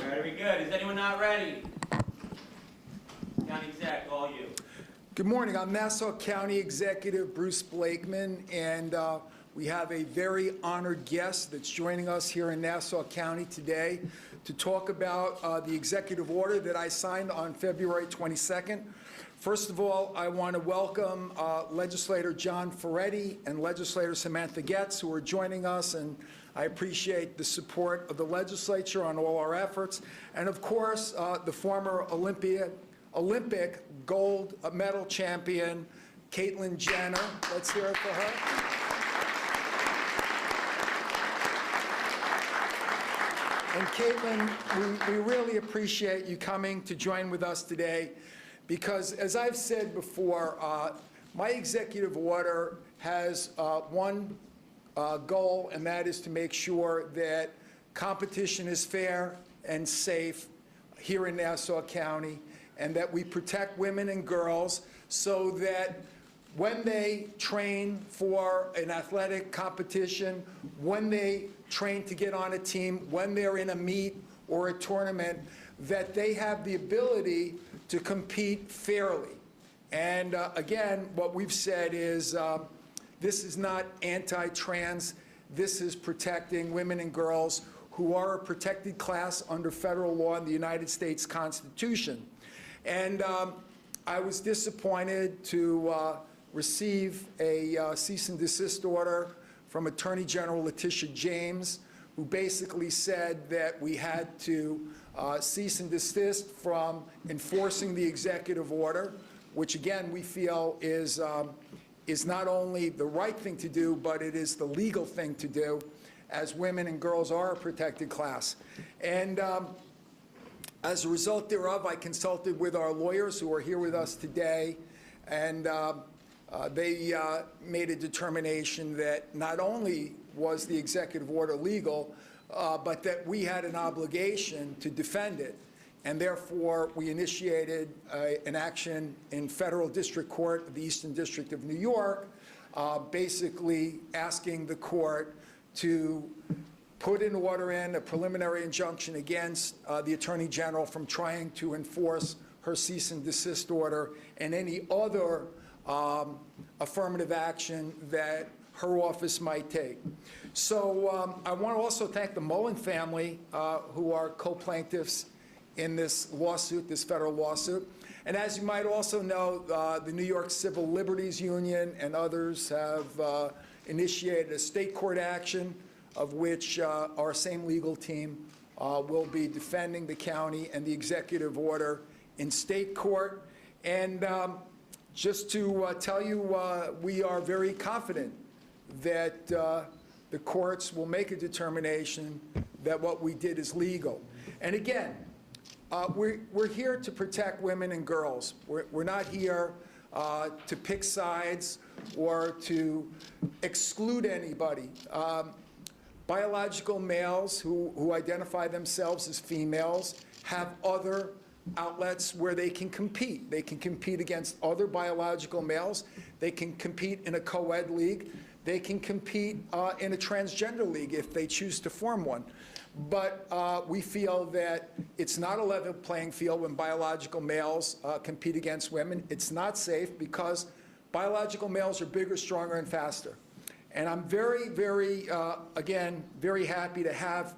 Very good. Is anyone not ready? County Exec, all you. Good morning. I'm Nassau County Executive Bruce Blakeman, and we have a very honored guest that's joining us here in Nassau County today to talk about the executive order that I signed on February 22nd. First of all, I want to welcome Legislator John Ferretti and Legislator Samantha Getz, who are joining us, and I appreciate the support of the legislature on all our efforts. And of course, the former Olympic gold medal champion, Caitlyn Jenner. Let's hear it for her. And Caitlyn, we really appreciate you coming to join with us today, because as I've said before, my executive order has one goal, and that is to make sure that competition is fair and safe here in Nassau County, and that we protect women and girls so that when they train for an athletic competition, when they train to get on a team, when they're in a meet or a tournament, that they have the ability to compete fairly. And again, what we've said is this is not anti-trans. This is protecting women and girls who are a protected class under federal law in the United States Constitution. And I was disappointed to receive a cease and desist order from Attorney General Letitia James, who basically said that we had to cease and desist from enforcing the executive order, which again we feel is is not only the right thing to do, but it is the legal thing to do, as women and girls are a protected class. And as a result thereof, I consulted with our lawyers who are here with us today, and they made a determination that not only was the executive order legal, but that we had an obligation to defend it. And therefore, we initiated an action in federal district court of the Eastern District of New York, basically asking the court to put an order in, a preliminary injunction against the Attorney General from trying to enforce her cease and desist order and any other affirmative action that her office might take. So I want to also thank the Mullen family, who are co-plaintiffs in this lawsuit, this federal lawsuit. And as you might also know, the New York Civil Liberties Union and others have initiated a state court action, of which our same legal team will be defending the county and the executive order in state court. And just to tell you, we are very confident that the courts will make a determination that what we did is legal. And again, we're here to protect women and girls. We're not here to pick sides or to exclude anybody. Biological males who identify themselves as females have other outlets where they can compete. They can compete against other biological males. They can compete in a co-ed league. They can compete in a transgender league if they choose to form one. But we feel that it's not a level playing field when biological males compete against women. It's not safe because biological males are bigger, stronger, and faster. And I'm very, very, again, very happy to have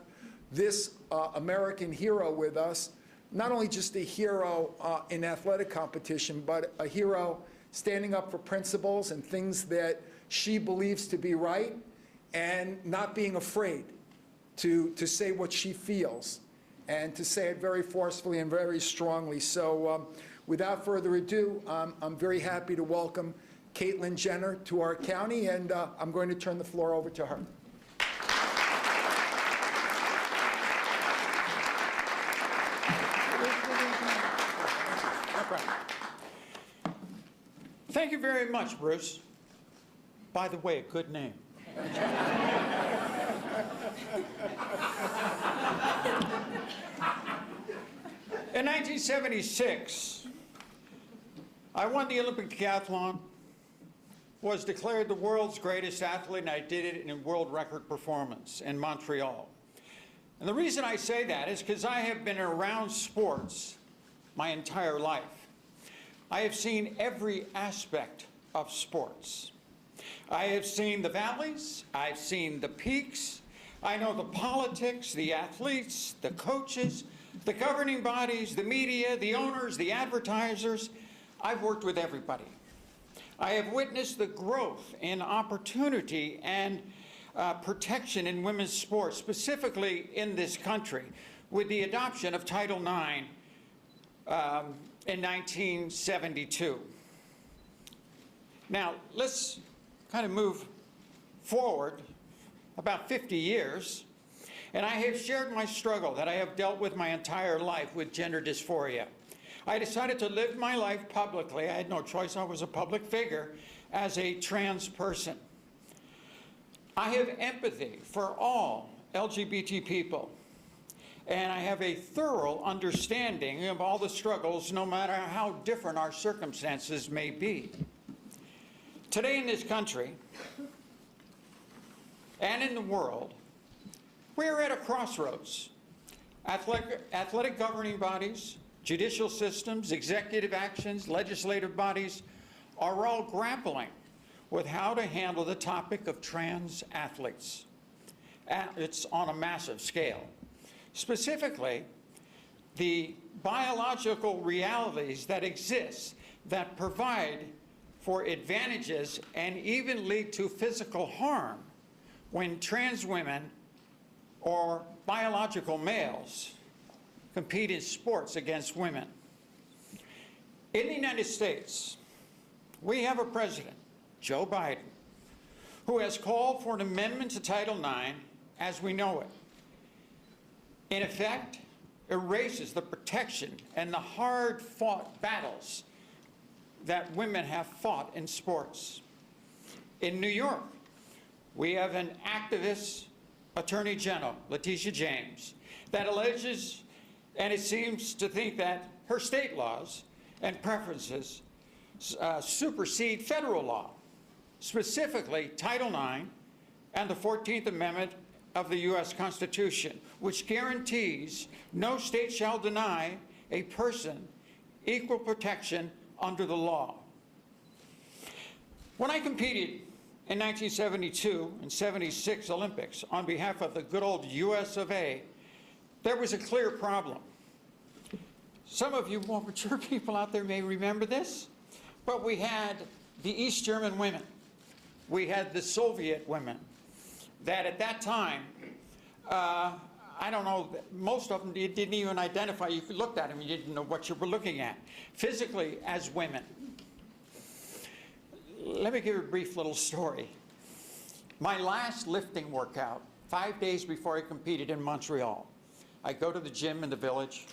this American hero with us, not only just a hero in athletic competition, but a hero standing up for principles and things that she believes to be right and not being afraid to say what she feels and to say it very forcefully and very strongly. So without further ado, I'm very happy to welcome Caitlyn Jenner to our county, and I'm going to turn the floor over to her. Thank you very much, Bruce. By the way, good name. In 1976, I won the Olympic decathlon, was declared the world's greatest athlete, and I did it in world record performance in Montreal. And the reason I say that is because I have been around sports my entire life. I have seen every aspect of sports. I have seen the valleys, I've seen the peaks, I know the politics, the athletes, the coaches, the governing bodies, the media, the owners, the advertisers. I've worked with everybody. I have witnessed the growth in opportunity and protection in women's sports, specifically in this country, with the adoption of Title IX in 1972. Now, let's kind of move forward about 50 years, and I have shared my struggle that I have dealt with my entire life with gender dysphoria. I decided to live my life publicly. I had no choice. I was a public figure as a trans person. I have empathy for all LGBT people, and I have a thorough understanding of all the struggles, no matter how different our circumstances may be. Today in this country and in the world, we are at a crossroads. Athletic governing bodies, judicial systems, executive actions, legislative bodies are all grappling with how to handle the topic of trans athletes. It's on a massive scale. Specifically, the biological realities that exist that provide for advantages and even lead to physical harm when trans women or biological males compete in sports against women. In the United States, we have a president Joe Biden, who has called for an amendment to Title IX as we know it. In effect, erases the protection and the hard-fought battles that women have fought in sports. In New York, we have an activist Attorney General, Letitia James, that alleges, and it seems to think that her state laws and preferences supersede federal law, specifically Title IX and the 14th Amendment of the U.S. Constitution, which guarantees no state shall deny a person equal protection under the law. When I competed in 1972 and 76 Olympics on behalf of the good old US of A, there was a clear problem. Some of you more mature people out there may remember this, but we had the East German women. We had the Soviet women that at that time, I don't know, most of them you didn't even identify. You looked at them, you didn't know what you were looking at, physically as women. Let me give you a brief little story. My last lifting workout, 5 days before I competed in Montreal, I go to the gym in the village,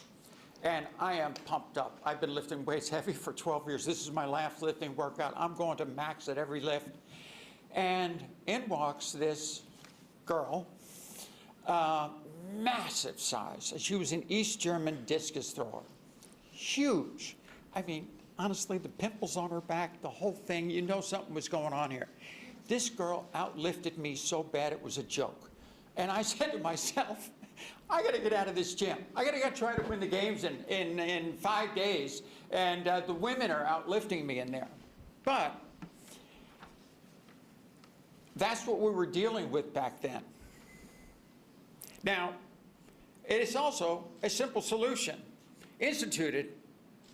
and I am pumped up. I've been lifting weights heavy for 12 years. This is my last lifting workout. I'm going to max at every lift. And in walks this girl, massive size. She was an East German discus thrower. Huge. I mean, honestly, the pimples on her back, the whole thing, you know something was going on here. This girl outlifted me so bad it was a joke. And I said to myself, I got to get out of this gym. I got to try to win the games in 5 days. And the women are outlifting me in there. But that's what we were dealing with back then. Now, it is also a simple solution instituted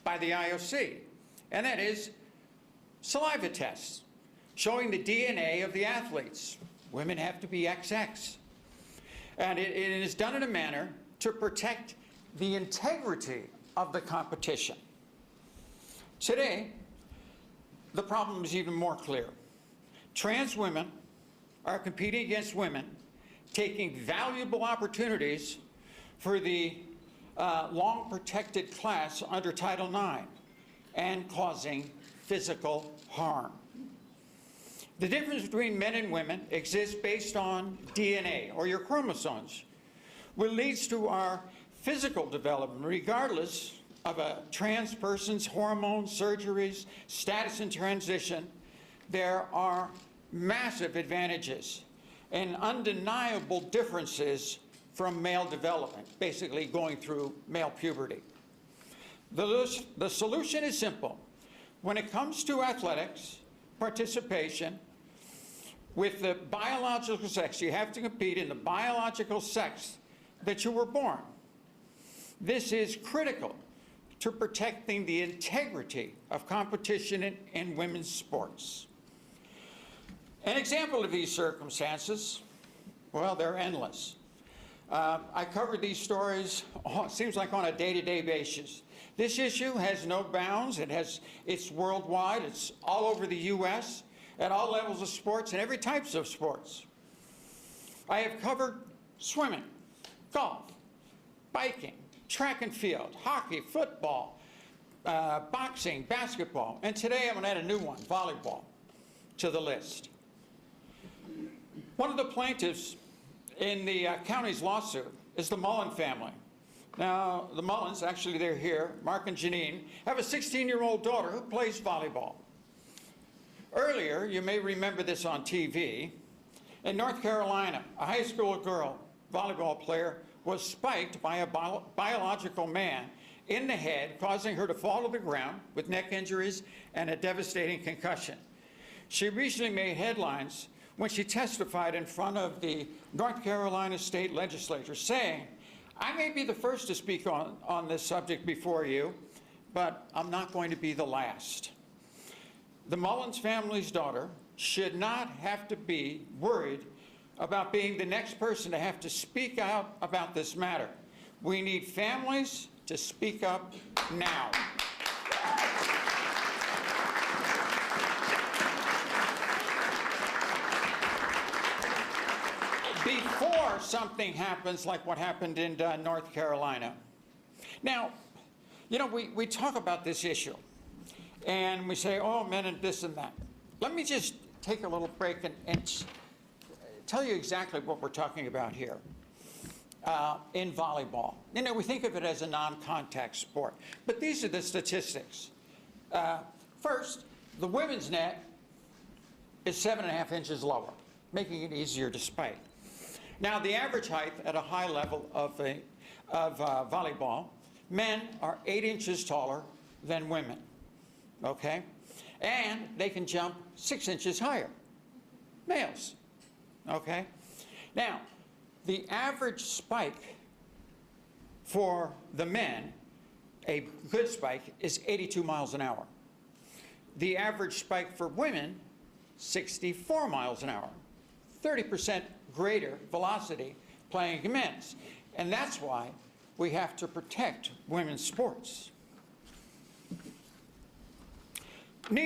by the IOC, and that is saliva tests showing the DNA of the athletes. Women have to be XX. And it is done in a manner to protect the integrity of the competition. Today, the problem is even more clear. Trans women are competing against women, taking valuable opportunities for the long protected class under Title IX and causing physical harm. The difference between men and women exists based on DNA, or your chromosomes, which leads to our physical development, regardless of a trans person's hormones, surgeries, status in transition. There are massive advantages and undeniable differences from male development, basically going through male puberty. The solution is simple. When it comes to athletics, participation, with the biological sex, you have to compete in the biological sex that you were born. This is critical to protecting the integrity of competition in women's sports. An example of these circumstances, well, they're endless. I cover these stories, it seems like on a day-to-day basis. This issue has no bounds. It's worldwide. It's all over the U.S., at all levels of sports and every types of sports. I have covered swimming, golf, biking, track and field, hockey, football, boxing, basketball, and today I'm going to add a new one, volleyball, to the list. One of the plaintiffs in the county's lawsuit is the Mullen family. Now, the Mullens, actually they're here, Mark and Janine, have a 16-year-old daughter who plays volleyball. Earlier, you may remember this on TV, in North Carolina, a high school girl volleyball player was spiked by a biological man in the head, causing her to fall to the ground with neck injuries and a devastating concussion. She recently made headlines when she testified in front of the North Carolina State Legislature, saying, I may be the first to speak on this subject before you, but I'm not going to be the last. The Mullins family's daughter should not have to be worried about being the next person to have to speak out about this matter. We need families to speak up now. before something happens like what happened in North Carolina. Now, you know, we talk about this issue, and we say, oh, men and this and that. Let me just take a little break and tell you exactly what we're talking about here. In volleyball, you know, we think of it as a non-contact sport, but these are the statistics. First, the women's net is 7.5 inches lower, making it easier to spike. Now, the average height at a high level of volleyball, men are 8 inches taller than women, okay? And they can jump 6 inches higher, males, okay? Now, the average spike for the men, a good spike, is 82 miles an hour. The average spike for women, 64 miles an hour. 30% greater velocity playing men's. And that's why we have to protect women's sports. New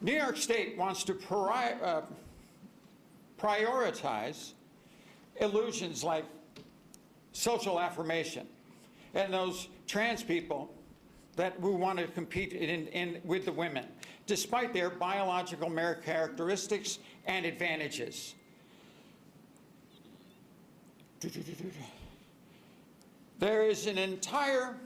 York State wants to prioritize illusions like social affirmation and those trans people that we want to compete with the women, despite their biological merit characteristics and advantages. There is an entire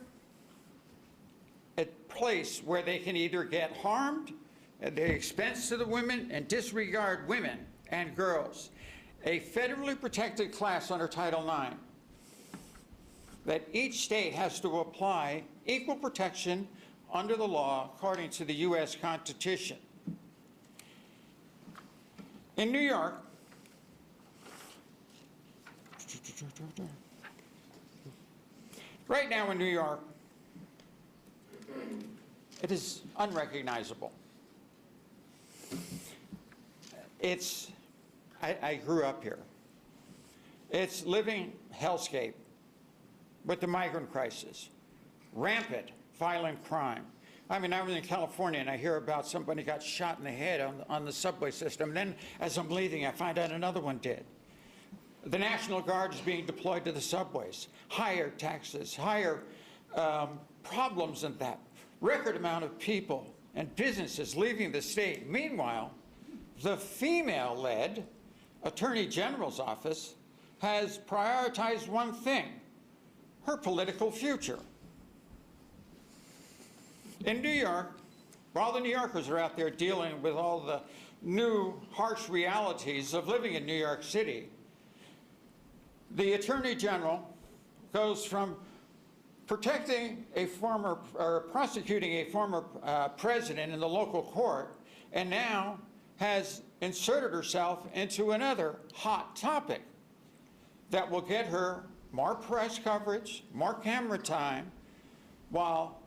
place where they can either get harmed at the expense to the women and disregard women and girls. A federally protected class under Title IX that each state has to apply equal protection under the law according to the U.S. Constitution. In New York, right now in New York, it is unrecognizable. I grew up here. It's living hellscape with the migrant crisis, rampant violent crime. I mean, I was in California and I hear about somebody got shot in the head on the subway system. And then as I'm leaving, I find out another one did. The National Guard is being deployed to the subways. Higher taxes, higher problems than that. Record amount of people and businesses leaving the state. Meanwhile, the female-led Attorney General's office has prioritized one thing: her political future. In New York, while the New Yorkers are out there dealing with all the new harsh realities of living in New York City, the Attorney General goes from protecting a former, or prosecuting a former president in the local court, and now has inserted herself into another hot topic that will get her more press coverage, more camera time, while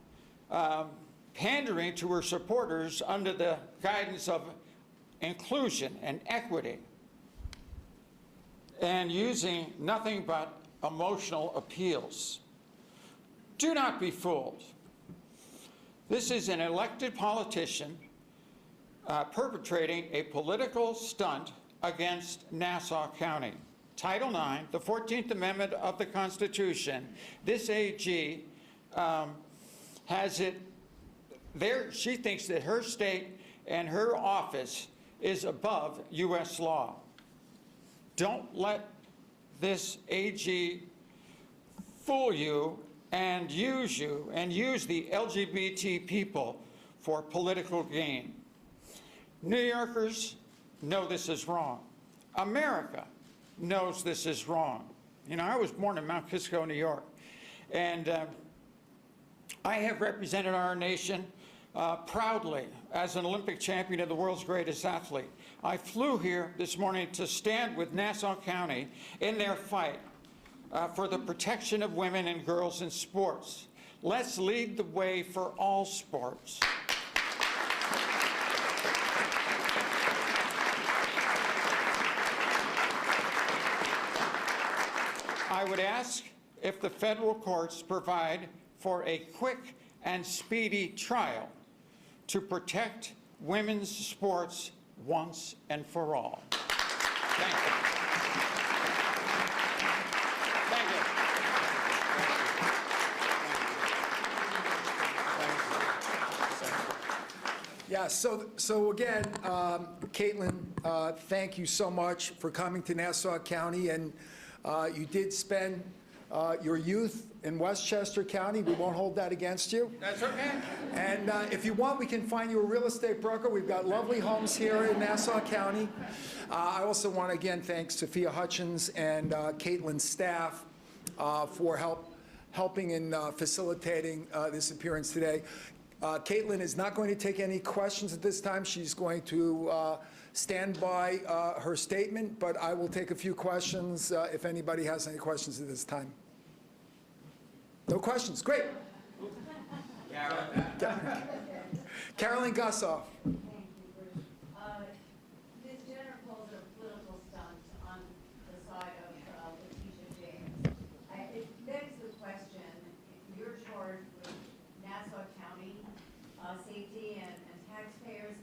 pandering to her supporters under the guidance of inclusion and equity, and using nothing but emotional appeals. Do not be fooled. This is an elected politician perpetrating a political stunt against Nassau County. Title IX, the 14th Amendment of the Constitution, this AG has it there. She thinks that her state and her office is above U.S. law. Don't let this AG fool you and use the LGBT people for political gain. New Yorkers know this is wrong. America knows this is wrong. You know, I was born in Mount Kisco, New York, and I have represented our nation proudly as an Olympic champion and the world's greatest athlete. I flew here this morning to stand with Nassau County in their fight for the protection of women and girls in sports. Let's lead the way for all sports. I would ask if the federal courts provide for a quick and speedy trial to protect women's sports once and for all. Thank you. Thank you. Yeah, so again, Caitlyn, thank you so much for coming to Nassau County, and you did spend your youth in Westchester County. We won't hold that against you. That's okay. And if you want, we can find you a real estate broker. We've got lovely homes here in Nassau County. I also want to again thank Sophia Hutchins and Caitlyn's staff for helping in facilitating this appearance today. Caitlyn is not going to take any questions at this time. She's going to stand by her statement, but I will take a few questions if anybody has any questions at this time. No questions. Great. Carolyn Gussoff. Ms. Jenner calls it a political stunt on the side of Letitia James. It begs the question, you're charged with Nassau County safety and taxpayers.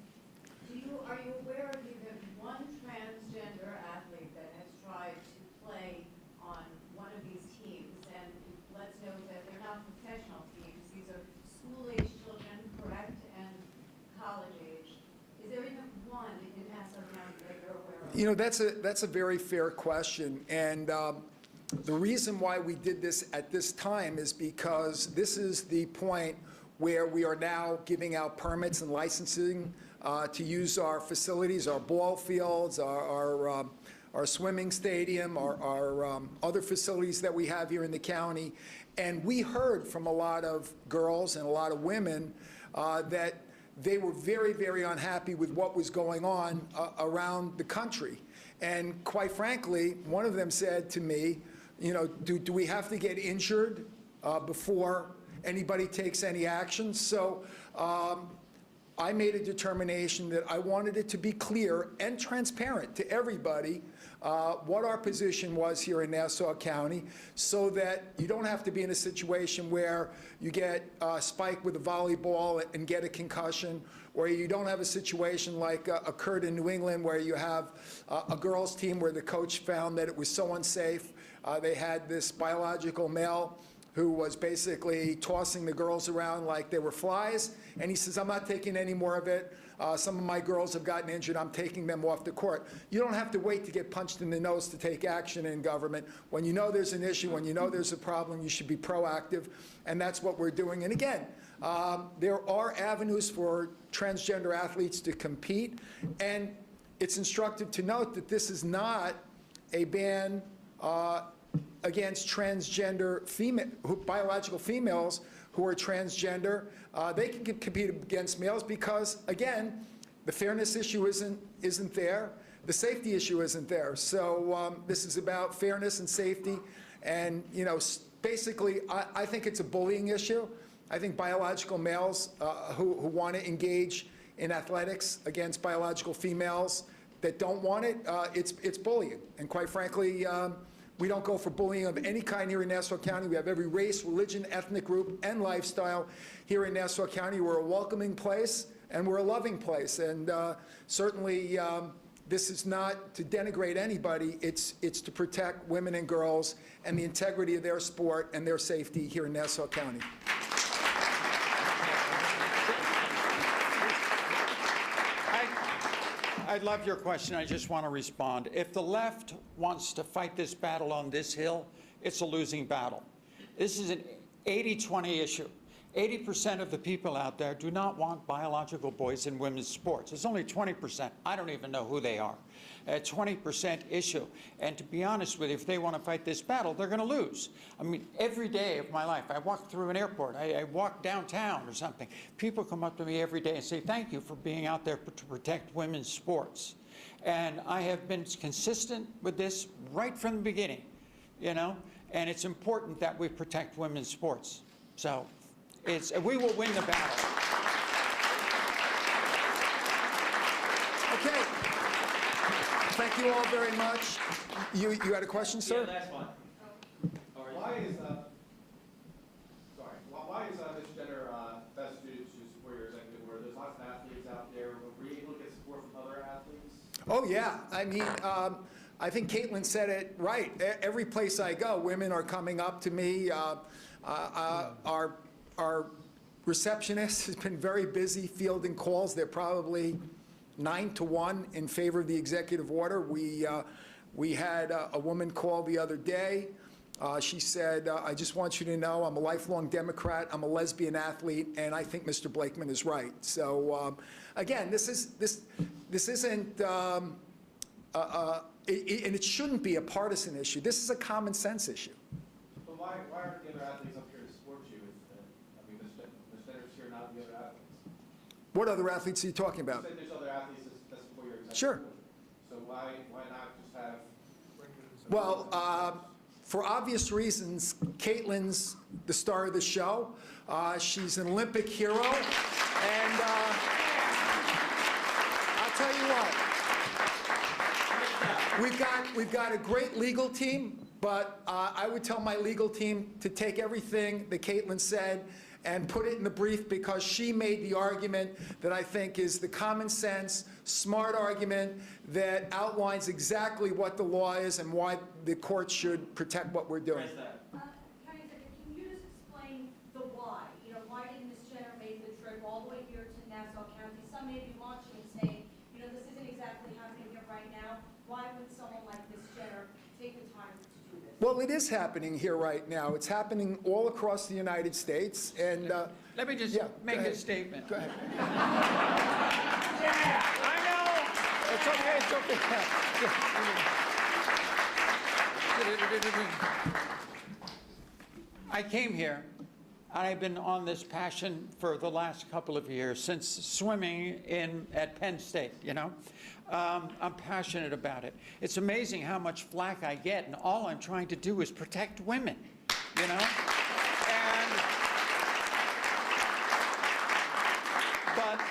Are you aware of even one transgender athlete that has tried to play on one of these teams? And let's note that they're not professional teams. These are school-age children, correct, and college age. Is there even one in Nassau County that you're aware of? You know, that's a very fair question, and the reason why we did this at this time is because this is the point where we are now giving out permits and licensing to use our facilities, our ball fields, our swimming stadium, our other facilities that we have here in the county. And we heard from a lot of girls and a lot of women that they were very, very unhappy with what was going on around the country. And quite frankly, one of them said to me, you know, do we have to get injured before anybody takes any action? So I made a determination that I wanted it to be clear and transparent to everybody what our position was here in Nassau County, so that you don't have to be in a situation where you get spiked with a volleyball and get a concussion, or you don't have a situation like occurred in New England where you have a girls' team where the coach found that it was so unsafe. They had this biological male who was basically tossing the girls around like they were flies, and he says, I'm not taking any more of it. Some of my girls have gotten injured. I'm taking them off the court. You don't have to wait to get punched in the nose to take action in government. When you know there's an issue, when you know there's a problem, you should be proactive, and that's what we're doing. And again, there are avenues for transgender athletes to compete, and it's instructive to note that this is not a ban against transgender biological females who are transgender. They can compete against males because, again, the fairness issue isn't there. The safety issue isn't there. So this is about fairness and safety. And, you know, basically, I think it's a bullying issue. I think biological males who want to engage in athletics against biological females that don't want it, it's bullying. And quite frankly, we don't go for bullying of any kind here in Nassau County. We have every race, religion, ethnic group, and lifestyle here in Nassau County. We're a welcoming place, and we're a loving place. And certainly, this is not to denigrate anybody. It's to protect women and girls and the integrity of their sport and their safety here in Nassau County. I love your question. I just want to respond. If the left wants to fight this battle on this hill, it's a losing battle. This is an 80-20 issue. 80% of the people out there do not want biological boys in women's sports. It's only 20%. I don't even know who they are. A 20% issue. And to be honest with you, if they want to fight this battle, they're going to lose. I mean, every day of my life, I walk through an airport, I walk downtown or something. People come up to me every day and say, thank you for being out there to protect women's sports. And I have been consistent with this right from the beginning, you know, and it's important that we protect women's sports. So we will win the battle. Okay. Thank you all very much. You had a question, sir? Yeah, last one. Why is Ms. Jenner best suited to support your executive order? There's lots of athletes out there Oh, yeah. I mean, I think Caitlyn said it right. Every place I go, women are coming up to me. Our receptionist has been very busy fielding calls. They're probably 9-to-1 in favor of the executive order. We had a woman call the other day. She said, I just want you to know I'm a lifelong Democrat, I'm a lesbian athlete, and I think Mr. Blakeman is right. So again, this isn't, and it shouldn't be a partisan issue. This is a common sense issue. But why aren't the other athletes up here to support you? I mean, Ms. Jenner's here, not the other athletes. What other athletes are you talking about? You said there's other athletes that support your executive Sure. order. So why not just have? Well, for obvious reasons, Caitlyn's the star of the show. She's an Olympic hero, and I'll tell you what, we've got a great legal team, but I would tell my legal team to take everything that Caitlyn said and put it in the brief, because she made the argument that I think is the common sense, smart argument that outlines exactly what the law is and why the court should protect what we're doing. Can you just explain the why? You know, why didn't Ms. Jenner make the trip all the way here to Nassau County? Some may be watching and saying, you know, this isn't exactly happening here right now. Why would someone like Ms. Jenner take the time to do this? Well, it is happening here right now. It's happening all across the United States, and Let me just yeah, make go a ahead. statement. Go ahead. I know. It's okay. It's okay. I came here, and I've been on this passion for the last couple of years, since swimming at Penn State, you know. I'm passionate about it. It's amazing how much flack I get, and all I'm trying to do is protect women, you know. But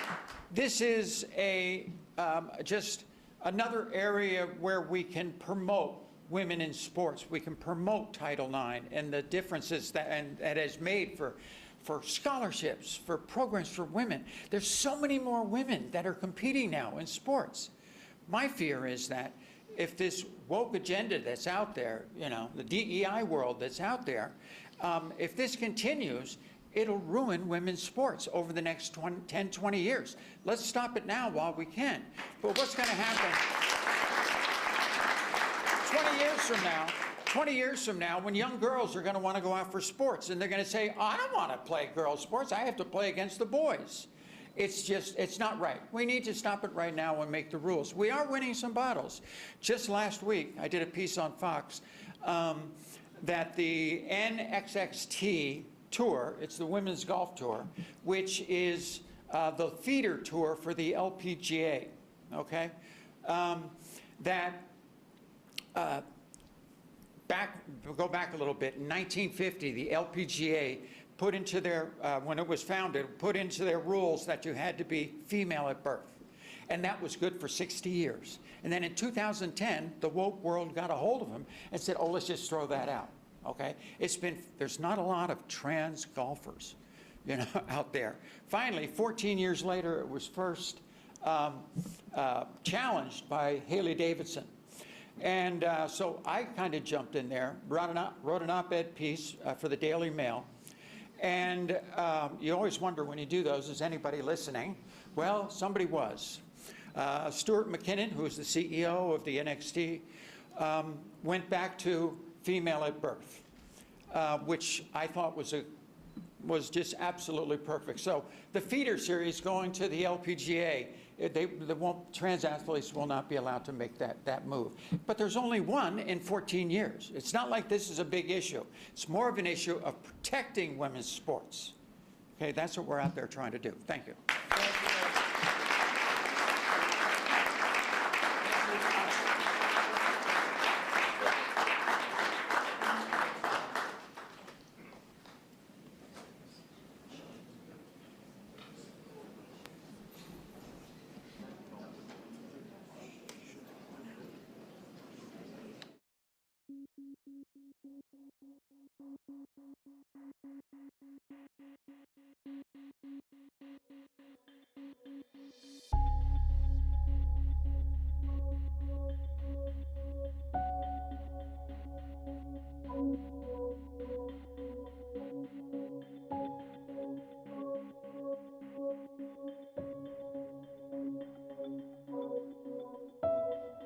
this is just another area where we can promote women in sports. We can promote Title IX and the differences that is made for scholarships, for programs for women. There's so many more women that are competing now in sports. My fear is that if this woke agenda that's out there, you know, the DEI world that's out there, if this continues, it'll ruin women's sports over the next 10, 20 years. Let's stop it now while we can. But what's going to happen 20 years from now, when young girls are going to want to go out for sports, and they're going to say, oh, I don't want to play girls' sports. I have to play against the boys. It's not right. We need to stop it right now and make the rules. We are winning some battles. Just last week, I did a piece on Fox that the NXXT Tour, it's the Women's Golf Tour, which is the feeder tour for the LPGA, okay? Go back a little bit. In 1950, the LPGA put into their, when it was founded, put into their rules that you had to be female at birth. And that was good for 60 years. And then in 2010, the woke world got a hold of them and said, oh, let's just throw that out, okay? There's not a lot of trans golfers, you know, out there. Finally, 14 years later, it was first challenged by Haley Davidson. And so I kind of jumped in there, wrote an op-ed piece for the Daily Mail. And you always wonder when you do those, is anybody listening? Well, somebody was. Stuart McKinnon, who is the CEO of the NXT, went back to female at birth, which I thought was just absolutely perfect. So the feeder series going to the LPGA, trans athletes will not be allowed to make that move. But there's only one in 14 years. It's not like this is a big issue. It's more of an issue of protecting women's sports. Okay, that's what we're out there trying to do. Thank you.